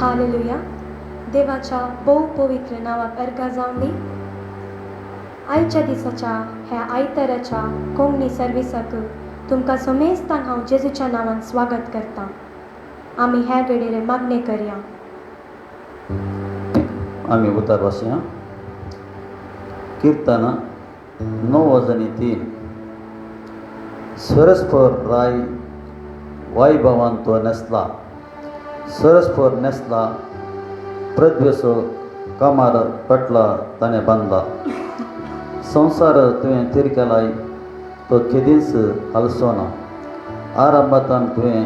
Hallelujah. देवाच्या बहु पवित्र नावाक अर्घा जावन दी. आयच्या दिसाच्या ह्या आयताराच्या कोंकणी सर्विसाक तुमकां समेस्तांक हांव जेजूच्या नांवान स्वागत करतां. आमी ह्या घडयेर मागणे करया. आमी उतार वाचया. कीर्तन 9:3. सरस्पर राय वैभवान तो नेसला, सरस्पर नेसला, प्रद्वेस कामार पटला ताणें बांदला. संसार तुवें तिर केलाय तो केदींच हालसो ना. आरंभातान तुवें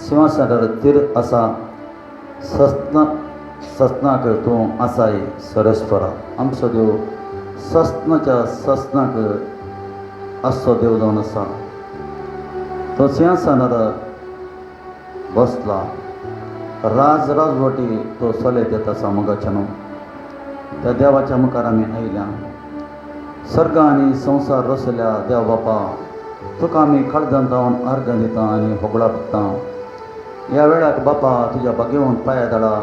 सिंहासनार तिर आसा, सस्नाक तूं आसाय सरस्परा. आमचो देव सस्नाच्या सस्नाक आसचो देव जावन आसा. तो सिंहासनार बसला, राजवटी तो चलयत येता आसा मोगाच्या न्हू. त्या देवाच्या मुखार आमी आयल्या. सर्ग आनी संवसार रचल्या देव बापा, तुका आमी काळजांतावन अर्घ दिता आनी होगळा दिता. ह्या वेळाक बापा तुज्या बागेवन पांया धाडा.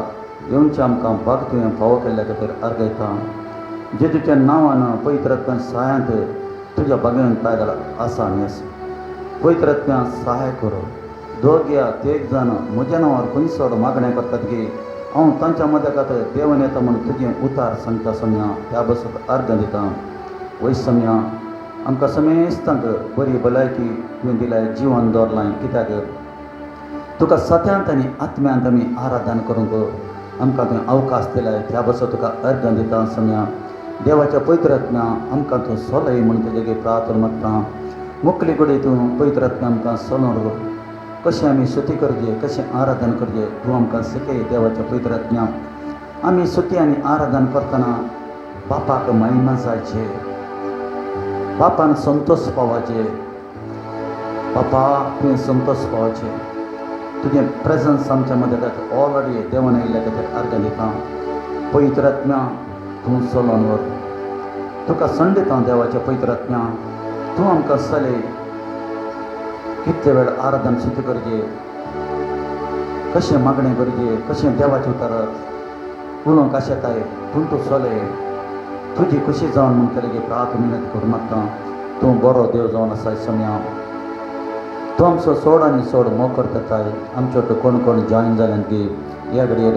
येवनचे आमकां बाग तुवें फावो केल्ल्या खातीर अर्घयता. जेजूच्या नांवान पवित्रात्म्या सहायांत तुज्या बागेवन पांय धाडा आसा नेस. पवित्रात्म्या सहाय कर. दोग या तेग जाण म्हज्या नांवार खंयसर मागणें करतात गे, हांव तांच्या मदकात देवन येता म्हूण तुजें उतार सांगता सम्या. त्या बसत अर्घ दिता. वय सम्या, आमकां समेस्तांक बरी भलायकी तुवें दिलाय, जिवन दवरलाय. कित्याक तुका सत्यांत आनी आत्म्यांत आमी आराधन करूंक आमकां तुवें अवकाश दिलाय. त्या बसत तुका अर्घ दिता सम्या. देवाच्या पवित्रात्म्या आमकां तूं सोलय म्हूण तुजे प्रार्थना मागता. मुखली कडेन तूं पवित्रात्म्या आमकां सोलोर. कशें आमी स्तुती करचे, कशें आराधन करचें तूं आमकां शिकय. देवाच्या पवित्रात्म्या आमी स्तुती आनी आराधन करतना बापाक महिमा जायचे, बापान संतोष पावचे. बापा तुवें संतोष पावचे. तुजें प्रेजन्स आमच्या मदत ऑलरेडी देवान आयिल्ल्या खातीर अर्घ दिता. पवित्रात्म्या तूं चलोन व्हर. तुका संडिता देवाच्या पवित्रात्म्या. तूं आमकां चलय. कितले वेळ आराधन स्तुती करचे, कशें मागणें करचें, कशें देवाचें उतर उलोवंक कशें येताय तूं चलय. तुजी खुशी जावन म्हूण केलें गे प्रार्थना विनंती करूं मागता. तूं बरो देव जावन आसाय सम्या. तूं आमचो सोड आनी सोड मोग करताय. आमचे वांगडा कोण कोण जॉयन जाल्यात गे ह्या घडयेर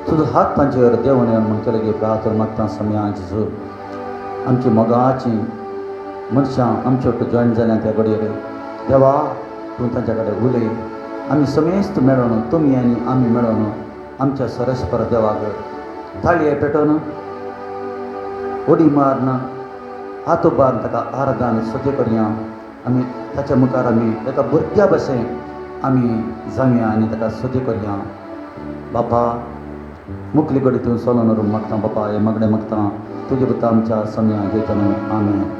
तुजो हात तांचेर देंवन येवन म्हूण केलें गे प्रार्थना मागता सम्या. जेजू आमची मोगाची मनशां आमचे वांगडा जॉयन जाल्यात ह्या घडयेर. देवा तूं तांच्या कडेन उलय. आमी समेस्त मेळोन, तुमी आनी आमी मेळोन आमच्या सरस्पर देवाक थाळये पेटोवन उडी मारन हात उबारून ताका आराधन स्तुती करया. आमी ताच्या मुखार आमी एका भुरग्या भशेन आमी जावया आनी ताका स्तुती करया. बापा मुखली कडेन तूं सोलोन व्हरूंक मागता. बापा हे मागणें मागता तुजे पुता आमच्या सम्या जेच्या नांवान आमेन.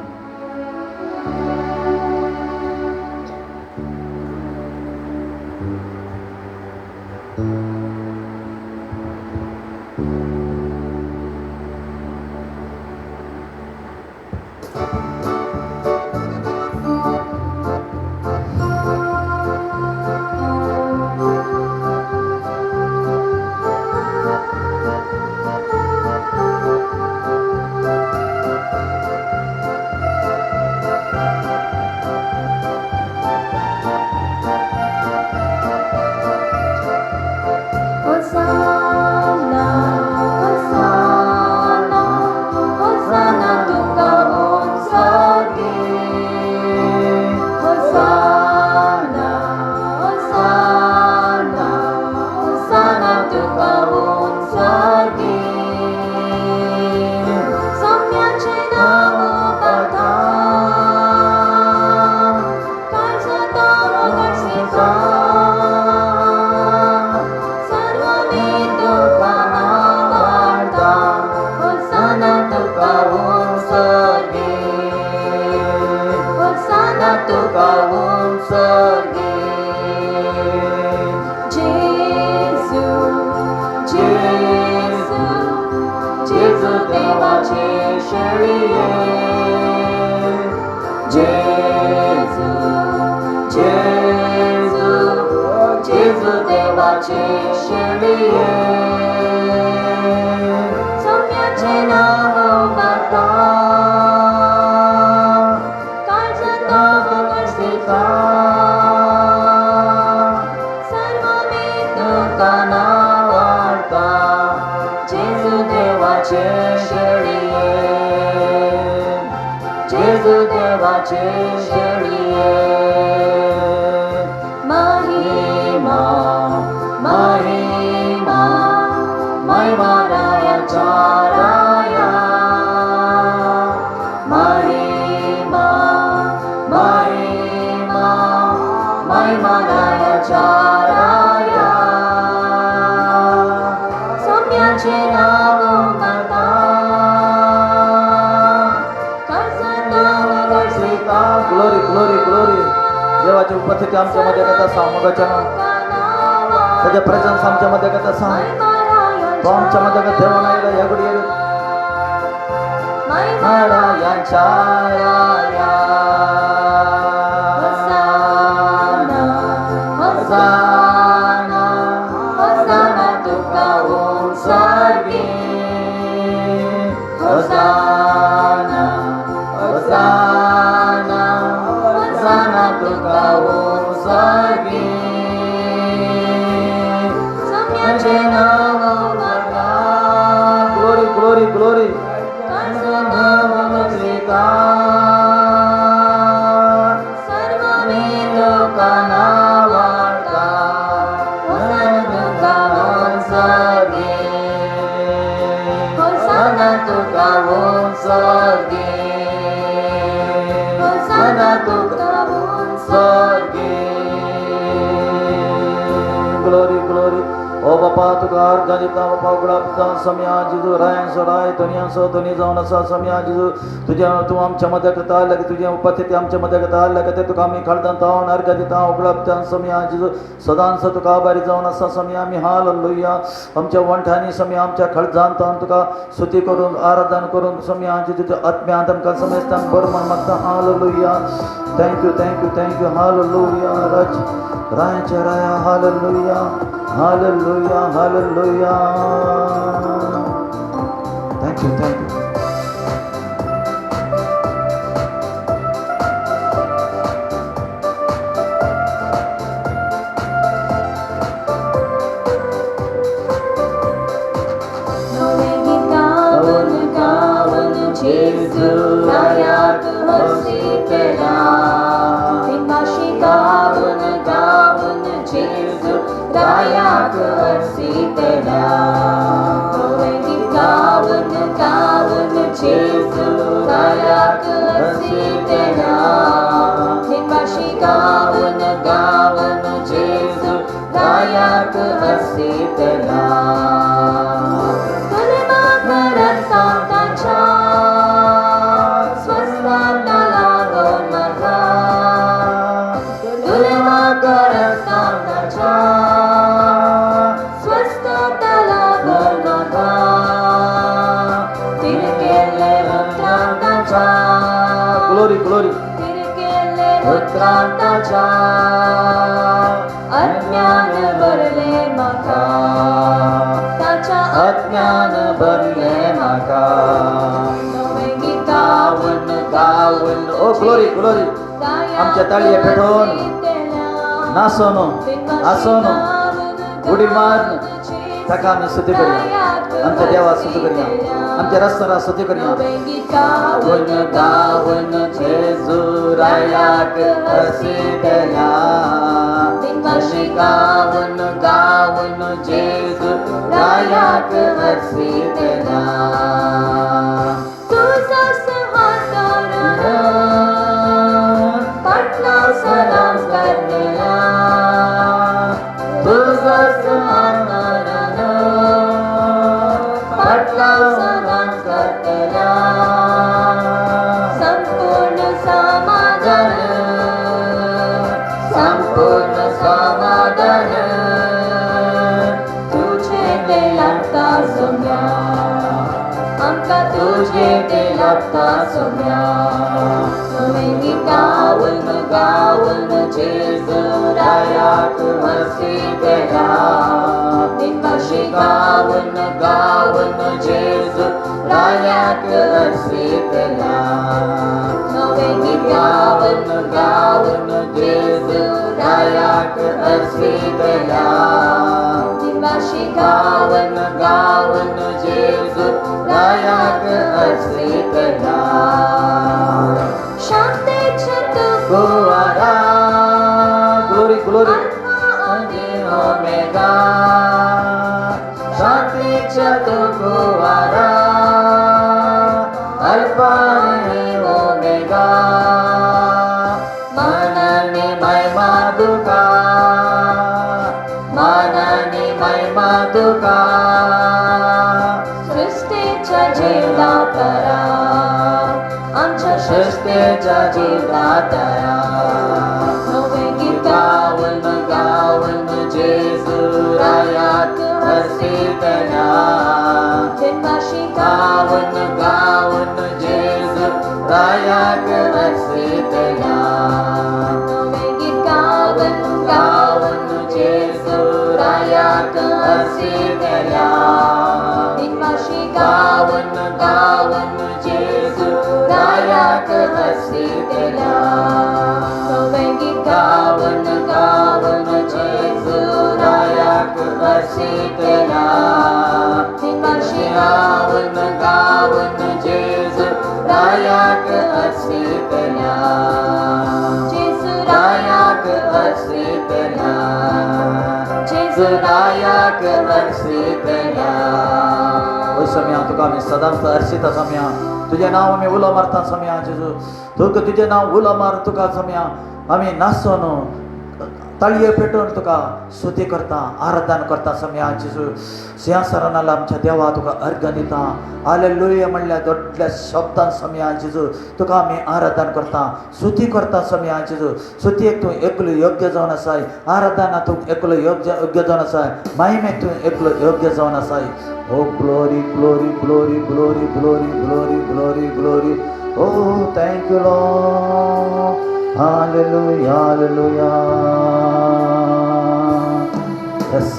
देवाचे शेळिये सौम्याचे नाव माता काळजात उघडसिता सर्व वेद काना वाढता जेजू देवाचे शेळिये जेजू देवाचे शेळिये महिमा महिमा महिमा रायाच्या राया महिमा महिमा महिमा रायाच्या राया सौम्याचे नाव माता कर्जत उघडसिता ग्लोरी ग्लोरी ग्लोरी देवाची उपस्थिती आमच्यामध्ये कथा सामोगाच्या त्याच्या प्रेझन्स आमच्यामध्ये कथा सांग तो आमच्यामध्ये का देवा नाही या गुडी नारायणच्या राया होसाना होसाना होसाना तुका ओम स्वर्गी होसाना होसाना होसाना तुका ओम स्वर्गी सौम्याचे नाव माता ग्लोरी ग्लोरी ग्लोरी सर्व वेद काना वाढता होसाना तुका ओम स्वर्गी होसाना तुका ओम स्वर्गी ग्लोरी ग्लोरी ओ बापा तुका अर्घादिता बापा गुलाबचा समया जिजू रायन सराय दुनिया सो दुनी जाऊन असा समया जिजू तुझ्या तू आमच्या मध्ये करता आला की तुझ्या उपस्थिती आमच्या मध्ये करता आला की ते तुका आम्ही खळदान तावन अर्घादिता गुलाबचा समया जिजू सदांच तुका आभारी जाऊन असा समया आम्ही हालेलुया आमच्या वंठानी समया आमच्या खळदान तावन तुका स्तुती करून आराधना करून समया जिजू तुझ्या आत्म्यांतम का समस्तान बरमन मागता हालेलुया थँक यू हालेलुया राज रायाच्या राया hallelujah hallelujah hallelujah thank you नवे गीत गावन जेजू रायात हसितला बिनभाषी गावन जेजू रायात हसितला नवे गीत गावन जेजू रायात हसितला बिनभाषी गावन जेजू रायात हसितला ग्लोरी ग्लोरी उत्क्रांताच्या अज्ञान भरले माका ताच्या अज्ञान भरले माका नवे गीत गावन ओ ग्लोरी ग्लोरी आमच्या ताळीया पेटवून नाचून हसून उडी मारून ताका आम्ही स्तुती करूया आमच्या देवा स्तुती करूया आमच्या रस्त्याला स्तुती करूया गावन जेजू रायाक हसितला गावन जेजू रायाक हसितला तुझस हातारण पटना सलाम करतेला तुझस हातारण पटना सलाम करतेला संपूर्ण समाधान तुझे ते लागता सोम्या आमका तुझे ते लागता सोम्या नवे गावन जेजू रायाक हसितला गावन जेजू रायाक अर्पितला नवे गीत गावन जेजू रायाक अर्पितला दिनवाशी गावन जेजू रायाक अर्पितला शांतीचे तू गोवारा ग्लोरी ग्लोरी ओमेगा शांतीच्या तो गोवारा अल्फा आणि ओमेगा मानाने महिमा तुका मानाने महिमा तुका सृष्टीच्या जीवदात्या आमच्या सृष्टीच्या जीवदात्या नवे गीत गावन जेजू रायाक अर्पितला दिनवाशी गावन जेजू रायाक अर्पितला नवे गीत गावन जेजू रायाक अर्पितला दिनवाशी गावन जेजू रायाक अर्पितला नवे गीत गावन जेजू रायाक अर्पितला दिनवाशी गावन जेजू रायाक अर्पितला जेजू रायाक अर्पितला जेजू रायाक अर्पितला ओ समया तुका आमी सदांच अर्चिता समया तुझे नाव आमी उलो मारता समया जेजू तुझे नाव उलो मार तुका समया आमी नाचोन ताळये पेटोवन तुका स्तुती करता आराधना करता समया जेजू सिंहासनाला आमच्या देवा तुका अर्घ दिता हालेलुया म्हणल्या दोडल्या शब्दान समया जेजू तुका आमी आराधना करता स्तुती करता समया जेजू स्तुतीक तूं एकलो योग्य जावन आसाय आराधना तूं एकलो योग्य जावन आसाय महिमेक तूं एकलो योग्य जावन आसाय oh glory glory glory glory glory glory glory glory oh thank you lord hallelujah hallelujah yes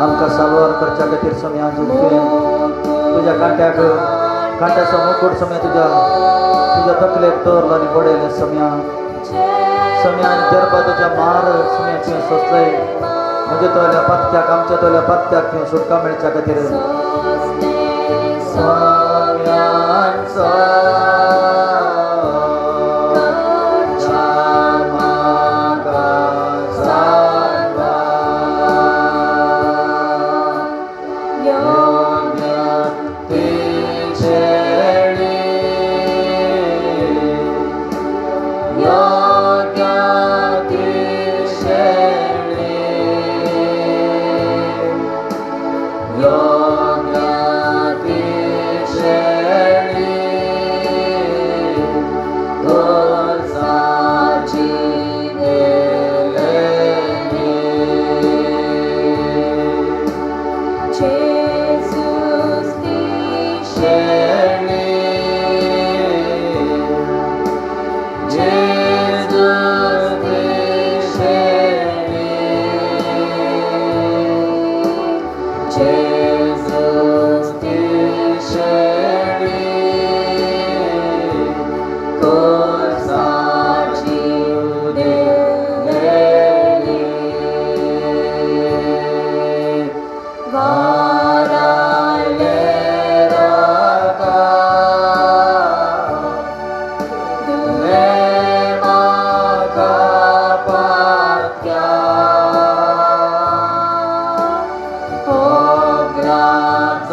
आमकां साल्वार करच्या खातीर समया तुज्या कांट्याचो मुकुट समया तुज्या तकलेक दवरलो आनी पडयलें समया आनी जरपा तुज्या मार समया तुवें सोंसलय म्हणजे तोल्या पत्त्याक आमच्या तोल्या पत्त्याक तुवें सुटका मेळच्या खातीर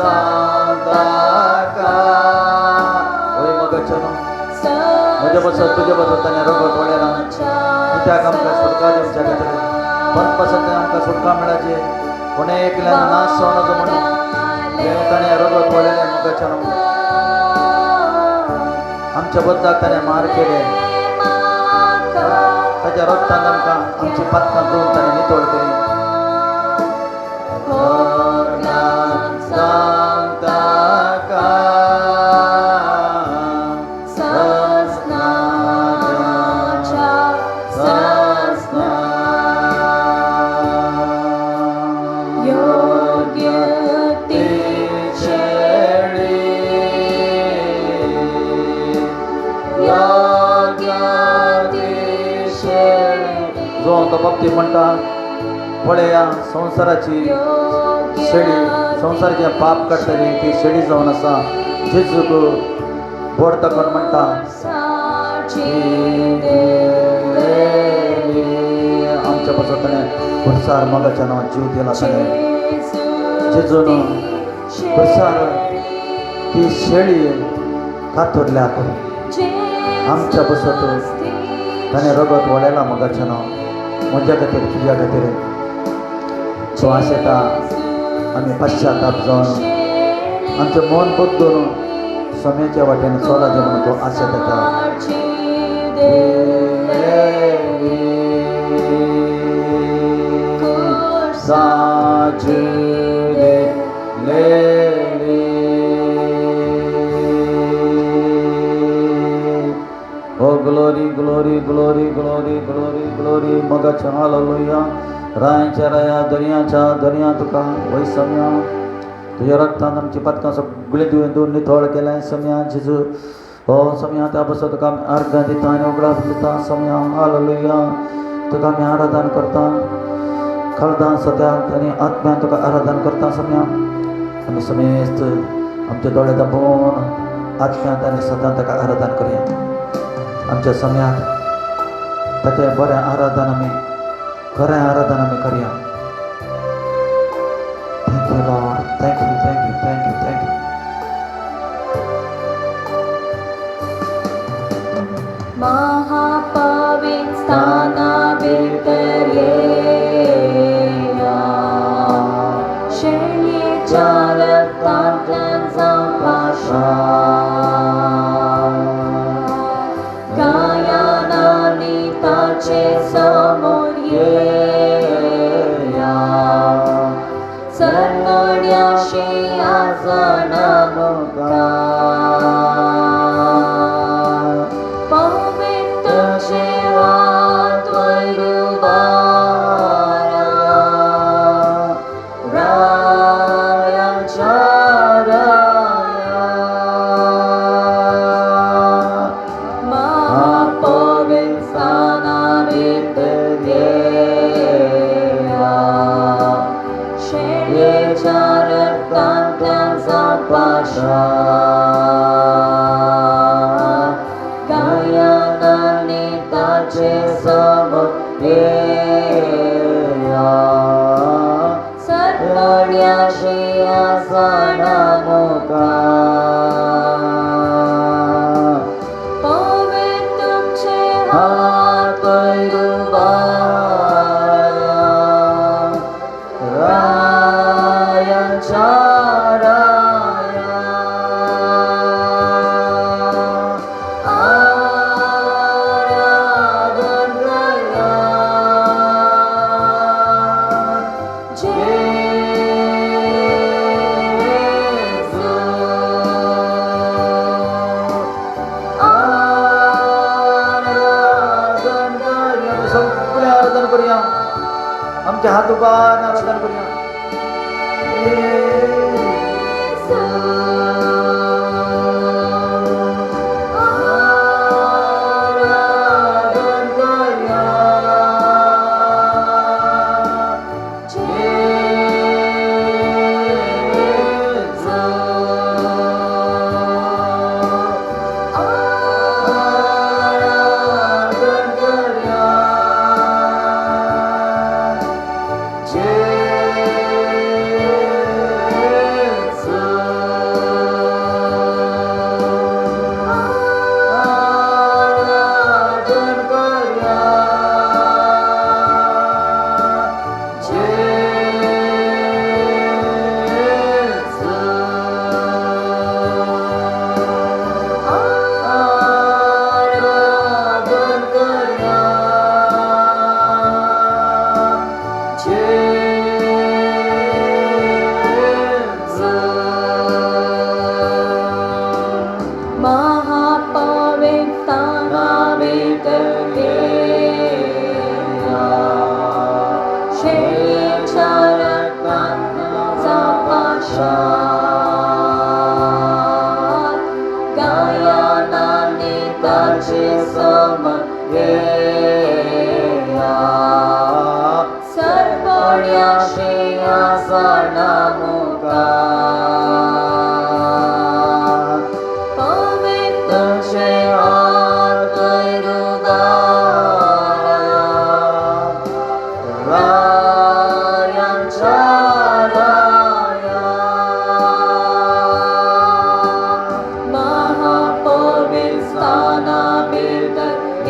सांगता का होय मग चनो मुझे बसत तुझे बसत आणि रगत वळेला त्या आमकां सुटका दिवच्या खातीर पण पसंत आमकां सुटका मेळाची कोणे एकल्यान नाश सोवनाचो म्हणून देव ताणें रगत वळेलें मग चनो आमच्या बद्दल ताणें मार केले ताच्या रक्तान आमकां आमची पातकां धुवन ताणें नितळ केली सांगता का जो तो बाबतीत म्हणटा पळया संसाराची शेळी संसाराचे पाप काडटली ती शेळी जावन आसा जेजूक बोड तकन म्हणटा आमच्या पासून ताणें खुर्सार मगाच्या नांवान जीव दिला ताणें जेजून खुर्सार ती शेळी कातरल्याक आमच्या पासून ताणें रगत वळेला मगाच्या नांव म्हज्या खातीर तुज्या खातीर सो आशेता आमी पश्चाताप जावन आमचें मन बदलून समेच्या वाटेन चलत म्हणून तो आशेता साज Oh glory, glory, glory, glory, glory, glory, magacha hallelujah. रायांच्या राया दर्या तुका वय सम्या तुझ्या रक्तान आमची पातकां सगळीं धुवन नितळ केल्या सम्या जेजू हो सम्या त्या बसो तुका आमी अर्घां दिता आनी उगडास दिता सम्या हालेलुया तुका आमी आराधन करता खळदान सत्याक आनी आत्म्यान तुका आराधन करता सम्या आमी समेस्त आमचे दोळे दाबून आत्म्यांत आनी सदां ताका आराधन करया आमच्या सम्याक ताचें बरें आराधन आमी खरें आराधन आमी करया thank you lord thank you thank you thank you thank you महापवित्र स्थाना भितर येया शेळयेच्या रक्तांतल्यान संभाषा गायनांनी ताचे समोर येया सर्वण्याशी आजण मुका पवित्र जीवात वैरुवारा रायांच्या राया महापवित्र स्थाना भितर येया शेळयेच्या रक्तांतल्यान संभाषा गायनांनी ताचे समोर येया सर्वण्याशी आसण मुका पवित्र तुमचे हात वैरुवारा रायांच्या राया आराधन करया जेजू आराधन करया सगळे आराधन करया आमचे हात उबारून आराधन करया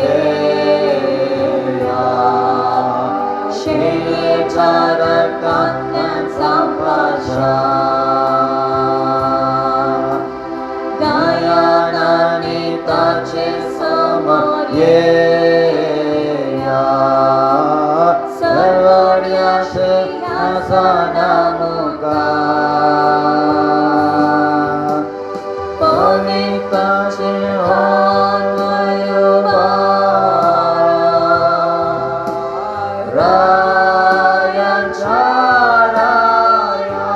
येया शेळीच्या रक्ताचा पाशा गायानाने ताचे समोर येया सर्वण्यास असा नामुका पवित्राचे रायांच्या राया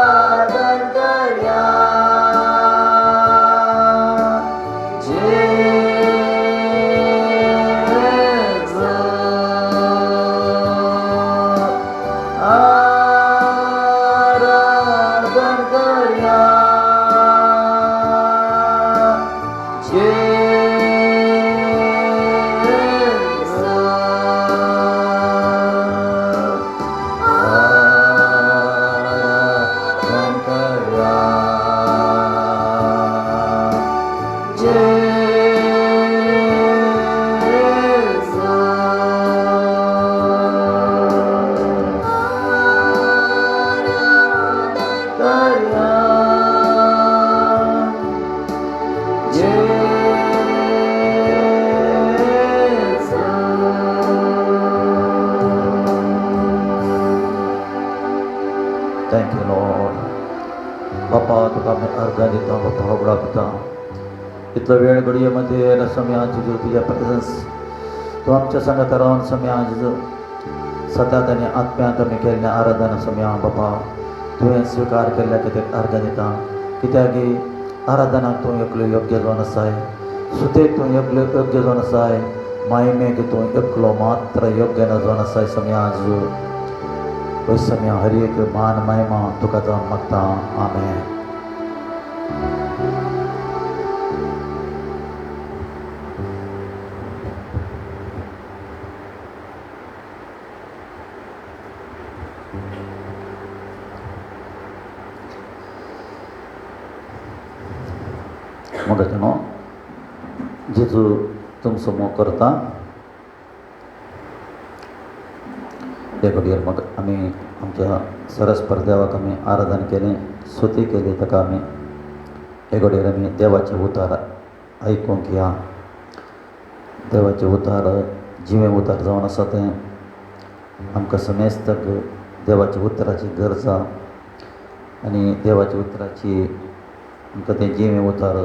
आराधन करूया जेजू आराधन करूया Thank you, Lord. बापा तुका आम्ही अर्घा दिता बापा उघडा पिता इतलं वेळ घडयेमध्ये समय जिजू तुझ्या प्रेझन्स तू आमच्या संगत राहून समय जिजू सतत आणि आत्म्यात आम्ही केल्ल्या आराधना समय बापा तुवें स्वीकार केल्ल्या खातीर अर्घा दिता कित्याक आराधनाक तूं एकलो योग्य जावन आसाय सुतेक तूं एकलो योग्य जावन आसाय मायमेक तूं एकलो मात्र योग्य न जावन आसाय समय जिजू उस समय हर एक मान महिमा तुका जावन मागता आमेन. मोगाचनो जेजू तुमसमोर करता ते घडयेर मग आम्ही आमच्या सरस्पर देवाक आमी आराधन केलें स्तुती केली ताका आमी हे घडयेर आमी देवाचे उतार आयकूंक या देवाचे उतार जिवे उतार जावन आसा तें आमकां समेस्तक देवाच्या उतराची गरज आनी देवाच्या उतराची आमकां तें जिवे उतार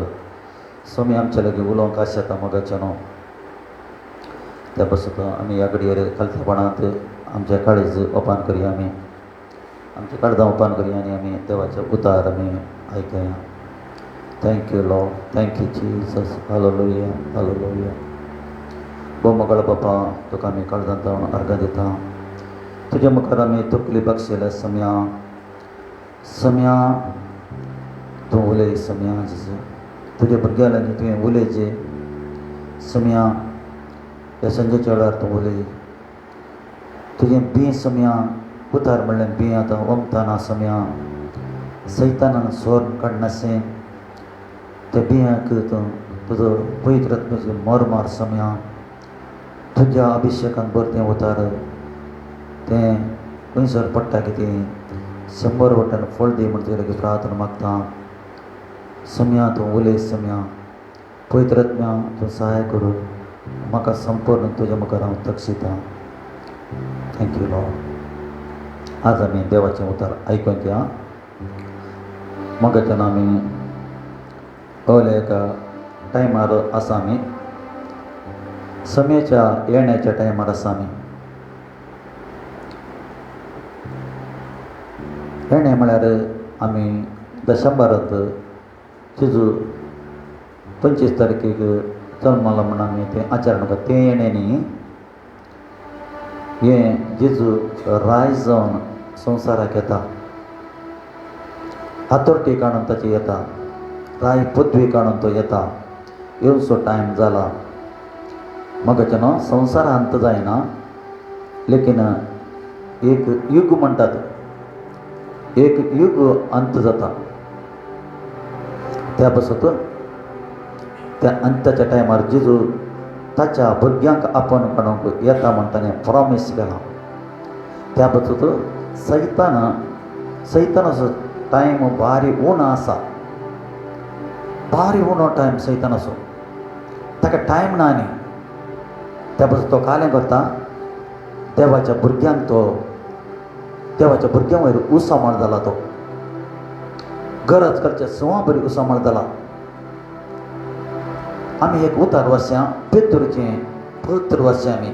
समय आमचे लागीं उलोवंक आसता मोगाचें न्हू त्या पासून आमी ह्या घडयेर खालतेपणांत आमचे काळीज ओपन करुया आमी आमचे काळजां ओपन करुया आनी आमी देवाचे उतार आमी आयकया. Thank you lord, thank you Jesus, hallelujah hallelujah. भोव मोगाळ बापा तुका आमी काळजांत लावन अर्घ दिता तुज्या मुखार आमी तकली बक्षिल्ल्या सम्या तूं उलय सम्या जेजू तुज्या भुरग्यां लागीं तुवें उलयचें सम्या ह्या संजेच्या वेळार तूं उलय तुजें बी सम्या उतार म्हणलें बी आतां ओमताना सम्या सैतानान सोर काडनाशें त्या बियांक तूं तुजो पवित्र आत्म्याचो मोर मार सम्या तुज्या अभिशेकान बर तें उतार तें खंयसर पडटा कितें 100 वटान फळ दी म्हण तुजे लागीं प्रार्थना मागता. सम्या तूं उलय सम्या पवित्र आत्म्या तूं सहाय करून म्हाका संपूर्ण तुज्या मुखार हांव तक्षिता. Thank you Lord. आज आमी देवाचें उतार आयकूंक या. मोगाच्यान आमी अवल्या एका टायमार आसा आमी सम्याच्या येण्याच्या टायमार आसा आमी. येणें म्हळ्यार आमी डिसेंबरांत जेजू 25 तारखेक जल्मला म्हण आमी तें आचरण करता. तें येणें न्ही हें जेजू राय जावन संवसाराक येता हातोर्टी काडून ताची येता राय पदवी काडून तो येता. येवचो टायम जाला मोगाचें न्हू. संवसार अंत जायना लेकीन एक युग म्हणटात एक युग अंत जाता. त्या बसत त्या अंताच्या टायमार जेजू ताच्या भुरग्यांक आपण काडूंक येता म्हणटाने प्रॉमिस केला. त्या बसत सैतान असो टायम भारी उण आसा, भारी उणो टायम सैतान असो, ताका टायम ना न्ही. त्या बसत तो कालें करता देवाच्या भुरग्यांक देवाच्या भुरग्यां वयर उसामाळ जाला. तो गरज करच्या सवां बरी उसामाळ जाला. आमी एक उतार वाचया पेद्रूचें पत्र वाचया. आमी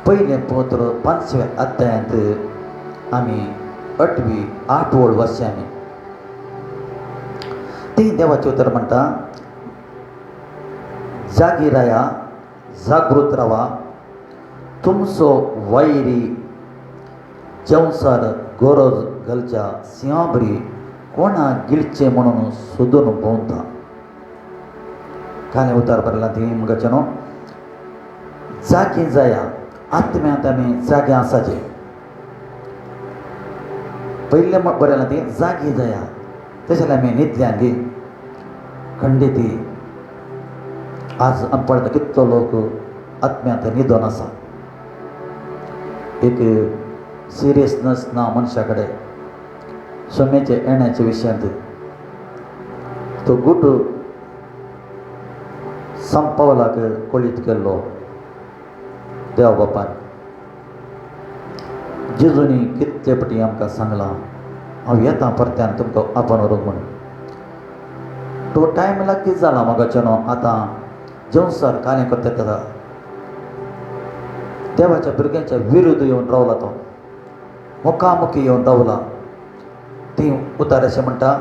पयलें पत्र 5व्या अध्यायांत आमी 8 ओळ वाचया. आमी ती देवाचें उतर म्हणटा, जागी राया, जागृत रावा, तुमचो वैरी जेवसार गरज घालच्या सिंहा बरी कोणा गिळचे म्हणून सोदून भोंवता. कालें उतार बरयला ती मुगाचे न्हू. जागी जाया, आत्म्यांत आमी जागे आसाचे. पयलें बरयलां ती जागी जाया, तशें जाल्यार आमी न्हिदल्या गे खंडिती. आज आमी पळयता कितलो लोक आत्म्यांत न्हिदोन आसा. एक सिरियसनस ना मनशा कडेन सोम्याचे येण्याच्या विशयांत. तो गुट संपवलाक कळीत केल्लो देव बापान. जेजूनी कितले फाटी आमकां सांगलां, हांव येता परत्यान तुमकां आपण व्हरूंक म्हणून. तो टायम लागीं जाला मोगाचे न्हू. आतां जेवसर कालें करता तेका देवाच्या भुरग्यांच्या विरुद्ध येवन रावला. तो मुखामुखी येवन रावला. ती उतार अशें म्हणटा,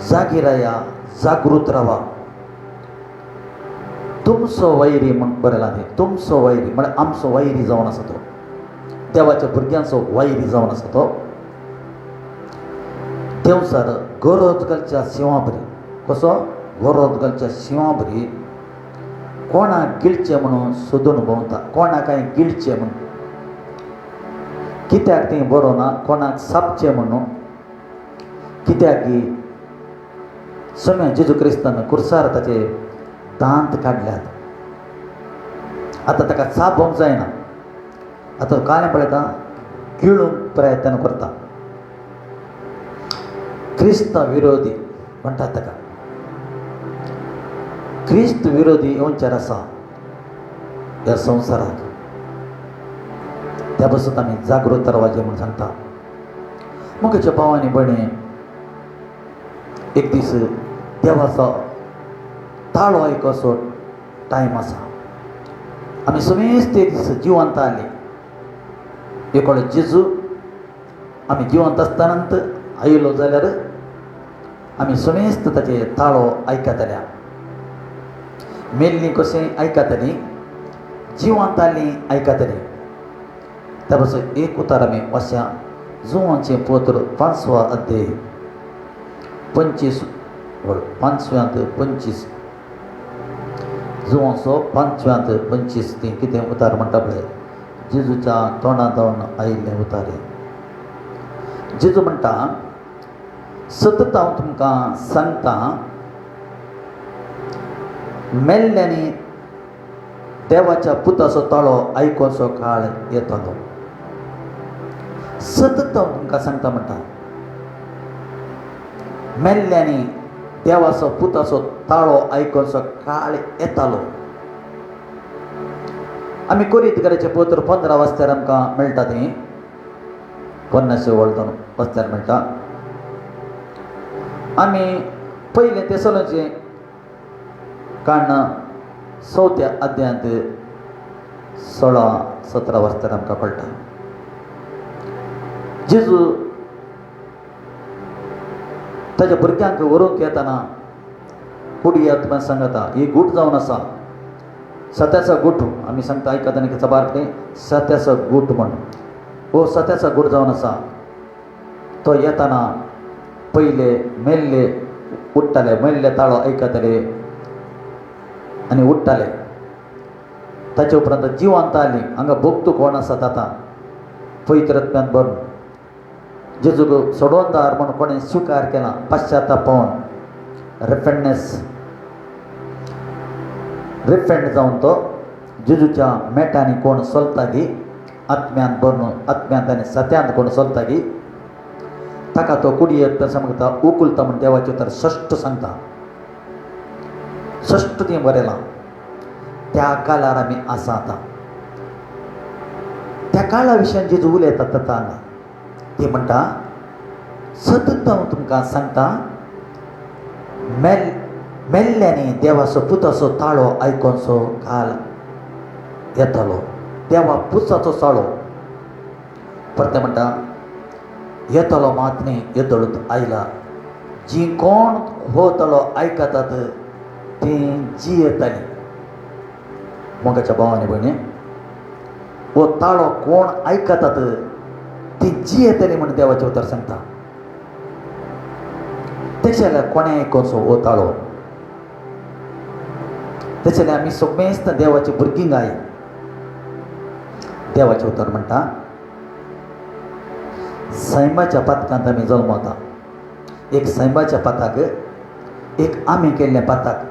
जागी राया, जागृत रावा, तुमचो वैरी म्हण बरयलां न्ही. तुमचो वैरी म्हळ्यार आमचो वैरी जावन आसा. तो देवाच्या भुरग्यांचो वैरी जावन आसा. तो देवसार गरज घालच्या सिंहा बरी. कसो गरज घालच्या सिंहा बरी कोणाक गिळचें म्हणून सोदून भोंवता. कोणाकाय गिळचें म्हणून. कित्याक तें बरो ना, कोणाक सापचें म्हणून. कित्याक की सोम्या जेजू क्रिस्तान कुर्सार ताचे दांत काडल्यात. आतां ताका साप भोंवंक जायना. आतां कालें पळयता गिळूंक प्रयत्न करता. क्रिस्त विरोधी म्हणटात ताका. क्रिस्त विरोधी येवचार आसा ह्या संवसाराक. त्या बसत आमी जागृत रावचें म्हूण सांगता. मुखाच्या भावांनी भयणी, एक दीस देवाचो ताळो आयकोसो टायम आसा. आमी समेस्त एक दीस जिवंत आले. एक वेळ जेजू आमी जिवंत आसतनांत आयलो जाल्यार आमी समेस्त ताचे ताळो आयकताल्या. मेल्लीं कशें आयकतालीं, जिवंत आलीं आयकतालीं. त्या पासून एक उतार आमी वाचया. जुवांचें पत्र 5वा अध्याय 25 5व्यांत 25. जुवांचो 5व्यांत 25 ती कितें उतार म्हणटा पळय. जेजूच्या तोंडांतल्यान आयिल्लें उतार. जेजू म्हणटा, सतत हांव तुमकां सांगता, मेल्ल्यांनी देवाच्या पुताचो ताळो आयकोचो काळ येतलो. सतत हांव तुमकां सांगता म्हणटा, मेल्ल्यांनी देवाचो पुताचो ताळो आयकोचो काळ येतालो. आमी कोरिंथीकाराचें पत्र 15 वाचल्यार आमकां मेळटा. तें 50 वळदून वाचल्यार मेळटा. आमी पयलें तेसलोचें काण्ण 4थ्या अध्यायांत 16-17 वाचल्यार आमकां कळटा. जेजू ताच्या भुरग्यांक व्हरूंक येताना कुडी आत्म्यान सांगता, ही गूट जावन आसा, सत्याचा गूट. आमी सांगता आयकता न्ही खबर तें सत्याचो गूट म्हण. हो सत्याचा गूट जावन आसा. तो येताना पयले मेल्ले उठ्ठाले, मेल्ले ताळो आयकताले आनी उठ्ठाले. ताचे उपरांत जिवंत आली. हांगा भोगतो कोण आसात आतां पवित्र आत्म्यान भरून. जेजूक सोडवणदार म्हणून कोणी स्वीकार केला पश्चाताप पावून रिफेंड जावन तो जेजूच्या मेटांनी कोण चलतागी आत्म्यान भरून आत्म्यांत आनी सत्यांत कोण चलतागी ताका तो कुडयेक तसं म्हणटा उकुलता म्हण देवाचे उतर षष्ठ सांगता षष्ठ ती बरयलां त्या काळार आमी आसा आतां त्या काळा विशयान जेजू उलयता ताका ती म्हणटा सतत हांव तुमकां सांगता मेल्ल्यांनी देवाचो पुताचो ताळो आयकोनचो काल येतलो देवा पुताचो ताळो परते म्हणटा येतलो मात न्ही येतळूच आयला जी कोण हो ताळो आयकतात ती जियेतली मोगाच्या भावानी भयणी हो ताळो कोण आयकतात ती जियेतली म्हणून देवाचे उतर सांगता तेच्या कोणें आयकोचो हो ताळो तेच्या आमी सगळेंच देवाची भुरगीं गाय देवाचे उतर म्हणटा सैमाच्या पातकांत आमी जल्मता एक सैमाच्या पाताक एक आमी केल्ल्या पाताक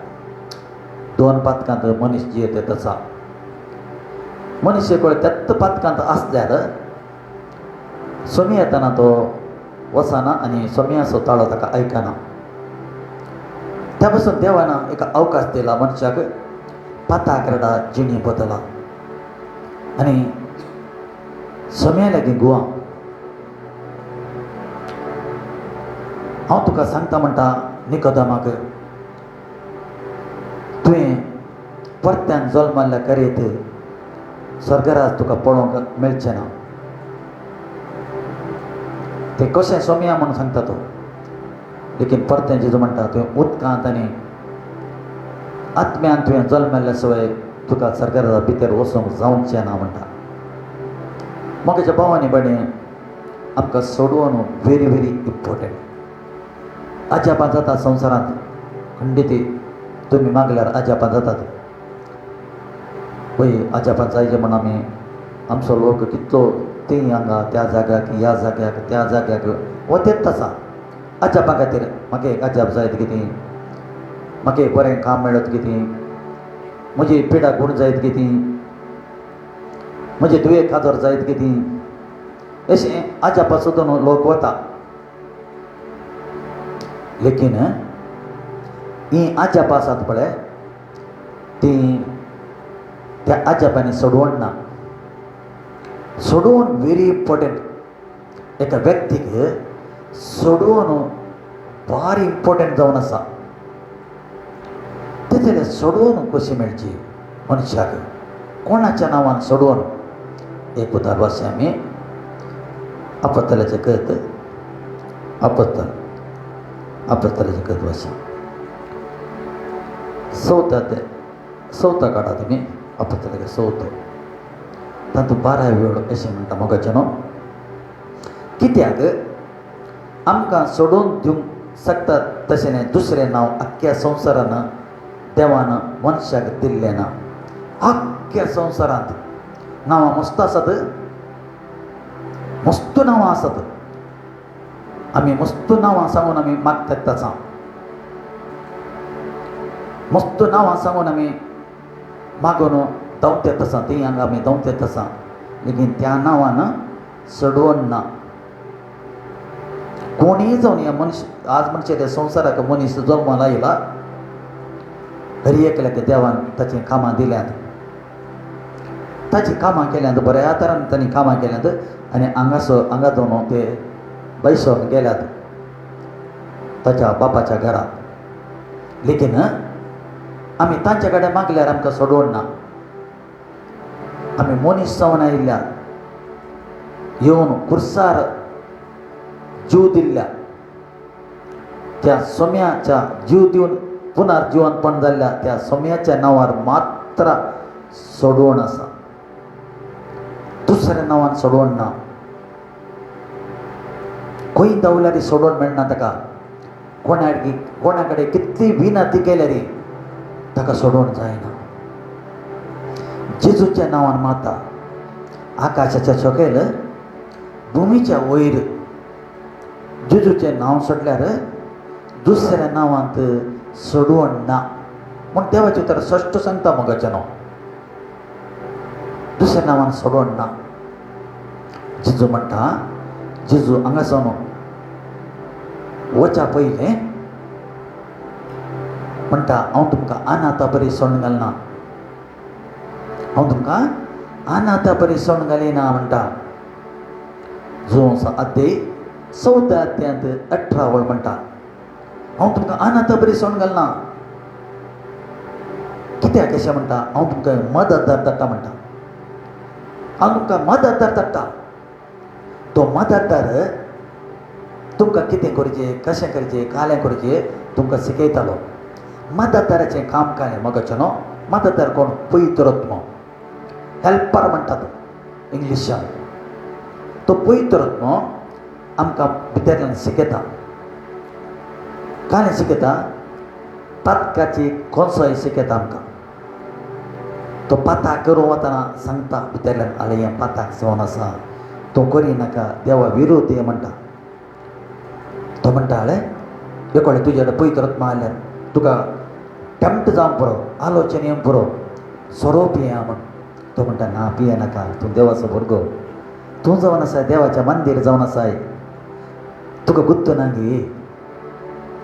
दोन पातकांत मनीस जियेत तसा मनीस त्यात पातकांत आसल्यार सोमी येताना तो वचना आनी सोम्याचो ताळो ताका आयकना त्या पासून देवान एक अवकाश दिला मनशाक पाताक रडा जिणी बदला आनी सोम्या लागीं गुवा हांव तुका सांगता म्हणटा निकोदेमाक तुवें परत्यान जल्मल्ल्या करीत स्वर्गराज तुका पळोवंक मेळचें ना ते कशें सोम्या म्हणून सांगता तो लेकीन परतें जेजू म्हणटा तुवें उदकांत आनी आत्म्यान तुवें जल्मल्ल्या शिवाय तुका स्वर्गराजा भितर वचूंक जावचें ना म्हणटा मोगाच्या भावानी भयणी आमकां सोडवून व्हेरी व्हेरी इम्पॉर्टंट अजापां जाता संवसारांत खंडीत तुमी मागल्यार अजापां जातात पळय अजापां जायचे म्हण आमी आमचो लोक कितलो ती हांगा त्या जाग्याक ह्या जाग्याक त्या जाग्याक वतेत आसा अजापा खातीर म्हाका एक अजाप जायत कितें म्हाका एक बरें काम मेळत कितें म्हजी पिडा गूण जायत कितें म्हजे दुयेक आजार जायत कितें अशें अजापा सोदून लोक वता लेकीन ही अजापां आसात पळय ती त्या अजापांनी सोडवण ना सोडवून व्हेरी इम्पॉर्टंट एका व्यक्तीक सोडवून भारी इम्पॉर्टंट जावन आसा तेजेले सोडवून कशी मेळची मनशाक कोणाच्या नांवान सोडवून एक उदार वाचय आमी अपस्तलाचें कृत अपस्तलाचें कृत वाचय चवथा काडा तुमी अपस्तलाचें चवथो तातूंत 12 वेळ अशें म्हणटा मोगाचें न्हू कित्याक आमकां सोडून दिवंक शकता तशें न्ही दुसरें नांव आख्ख्या संवसारान देवान मनशाक दिल्लें ना आख्ख्या संवसारांत नांवां मस्त आसात मस्त नांवां आसात आमी मस्त नांवां सांगून आमी मागतात तसां मस्त नांवां सांगून आमी मागून धांवतात तसां ती हांगा आमी धांवतात तसां लेकीन त्या नांवान सोडवण ना कोणीय जावन ह्या मनीस आज मनशाच्या संवसाराक मनीस जल्माक आयला हर एकल्याक देवान ताचीं कामां दिल्यांत ताची कामां केल्यांत बऱ्या तरान तांणी कामां केल्यांत आनी हांगा जावन ते बैसोन गेल्यात ताच्या बापाच्या घरांत लेकीन आमी तांचे कडेन मागल्यार आमकां सोडवण ना आमी मनीस जावन आयिल्ल्या येवन कुर्सार जीव दिल्ल्या त्या सोम्याच्या जीव दिवन पुनर्जीवनपण जाल्ल्या त्या सोम्याच्या नांवार मात्र सोडवण आसा दुसऱ्या नांवान सोडवण ना खंय धांवल्यार सोडवण मेळना ताका कोणा कडेन कितली विनंती केल्यार ताका सोडवण जायना जेजूच्या नांवान माता आकाशाच्या सकयल भुमीच्या वयर जेजूचें नांव सोडल्यार दुसऱ्या नांवांत सोडवण ना म्हूण देवाचें उतर स्पश्ट सांगता मोगाचें नांव दुसऱ्या नांवान सोडवण ना. जेजू म्हणटा जेजू हांगासावन वचा पयलें म्हणटा हांव तुमकां अनाथा परी सोडून घालना, हांव तुमकां अनाथा परी सोडून घालिना म्हणटा. जो अध्याय 14 अध्यायांत 18 वळ म्हणटा हांव तुमकां अनाथा परी सोडून घालना. कित्याक अशें म्हणटा हांव तुमकां मदतदार धाडटा म्हणटा. हांव तुमकां मदतदार धाडटा. तो मदतदार तुमकां कितें करचें, कशें करचें, कालें करचें तुमकां शिकयतालो. मदतदाराचें काम काय मोगाचें न्हू. मदतदार कोण? पवित्र आत्मा. हेल्पर म्हणटात इंग्लिशान. तो पवित्र आत्मा आमकां भितरल्यान शिकयता. कालें शिकयता, पातकाची कोंसोय शिकयता आमकां. तो पाताक करूं वतना सांगता भितरल्यान आले हें पाताक जावन आसा, तो करिनाका, देवा विरोध हें म्हणटा. तो म्हणटा हळे एक वेळ तुजे कडेन पवित्र आत्मा आयल्यार तुका टेम्प्ट जावंक पुरो, आलोचन येवंक पुरो, सोरो पिया म्हण. तो म्हणटा ना पिये नाका, तूं देवाचो भुरगो, तूं जावन आसाय देवाचें मंदीर जावन आसाय, तुका गुत्त ना गे,